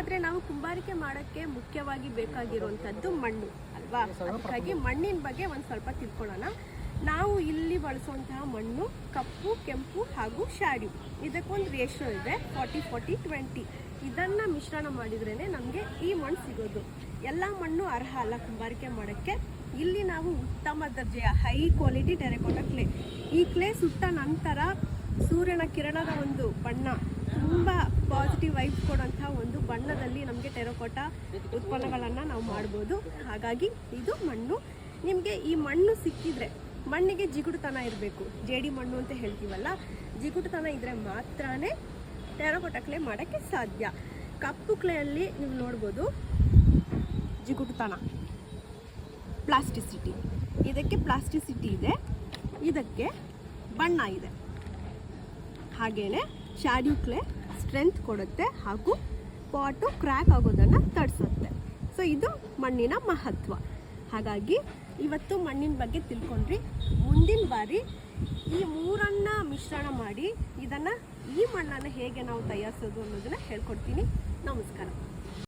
ಆದರೆ ನಾವು ಕುಂಬಾರಿಕೆ ಮಾಡೋಕ್ಕೆ ಮುಖ್ಯವಾಗಿ ಬೇಕಾಗಿರುವಂಥದ್ದು ಮಣ್ಣು ಅಲ್ವಾ. ಅದಕ್ಕಾಗಿ ಮಣ್ಣಿನ ಬಗ್ಗೆ ಒಂದು ಸ್ವಲ್ಪ ತಿಳ್ಕೊಳ್ಳೋಣ. ನಾವು ಇಲ್ಲಿ ಬಳಸುವಂತಹ ಮಣ್ಣು ಕಪ್ಪು, ಕೆಂಪು ಹಾಗೂ ಶಾಡಿ. ಇದಕ್ಕೊಂದು ರೇಷಿಯೋ ಇದೆ 40-40-20. ಇದನ್ನು ಮಿಶ್ರಣ ಮಾಡಿದ್ರೇ ನಮಗೆ ಈ ಮಣ್ಣು ಸಿಗೋದು. ಎಲ್ಲ ಮಣ್ಣು ಅರ್ಹ ಅಲ್ಲ ಕುಂಬಾರಿಕೆ ಮಾಡೋಕ್ಕೆ. ಇಲ್ಲಿ ನಾವು ಉತ್ತಮ ದರ್ಜೆಯ ಹೈ ಕ್ವಾಲಿಟಿ ಟೆರಕೋಟಾ ಕ್ಲೇ. ಈ ಕ್ಲೇ ಸುಟ್ಟ ನಂತರ ಸೂರ್ಯನ ಕಿರಣದ ಒಂದು ಬಣ್ಣ, ತುಂಬ ಪಾಸಿಟಿವ್ ವೈಬ್ಸ್ ಕೊಡುವಂಥ ಒಂದು ಬಣ್ಣದಲ್ಲಿ ನಮಗೆ ಟೆರಕೋಟಾ ಉತ್ಪನ್ನಗಳನ್ನು ನಾವು ಮಾಡ್ಬೋದು. ಹಾಗಾಗಿ ಇದು ಮಣ್ಣು. ನಿಮಗೆ ಈ ಮಣ್ಣು ಸಿಕ್ಕಿದ್ರೆ, ಮಣ್ಣಿಗೆ ಜಿಗುಟುತನ ಇರಬೇಕು, ಜೇಡಿ ಮಣ್ಣು ಅಂತ ಹೇಳ್ತೀವಲ್ಲ, ಜಿಗುಟುತನ ಇದ್ದರೆ ಮಾತ್ರನೇ ಟೆರಕೋಟಾ ಕ್ಲೇ ಮಾಡೋಕ್ಕೆ ಸಾಧ್ಯ. ಕಪ್ಪು ಕ್ಲೇಯಲ್ಲಿ ನೀವು ನೋಡ್ಬೋದು ಜಿಗುಟುತನ, ಪ್ಲಾಸ್ಟಿಸಿಟಿ. ಇದಕ್ಕೆ ಪ್ಲಾಸ್ಟಿಸಿಟಿ ಇದೆ, ಇದಕ್ಕೆ ಬಣ್ಣ ಇದೆ. ಹಾಗೆಯೇ ಶಾಡ್ಯೂ ಕ್ಲೇ ಸ್ಟ್ರೆಂತ್ ಕೊಡುತ್ತೆ ಹಾಗೂ ಪಾಟು ಕ್ರ್ಯಾಕ್ ಆಗೋದನ್ನು ತಡಿಸುತ್ತೆ. ಸೊ ಇದು ಮಣ್ಣಿನ ಮಹತ್ವ. ಹಾಗಾಗಿ ಇವತ್ತು ಮಣ್ಣಿನ ಬಗ್ಗೆ ತಿಳ್ಕೊಂಡ್ರಿ. ಮುಂದಿನ ಬಾರಿ ಈ ಮೂರನ್ನು ಮಿಶ್ರಣ ಮಾಡಿ ಈ ಮಣ್ಣನ್ನು ಹೇಗೆ ನಾವು ತಯಾರಿಸೋದು ಅನ್ನೋದನ್ನು ಹೇಳ್ಕೊಡ್ತೀನಿ. ನಮಸ್ಕಾರ.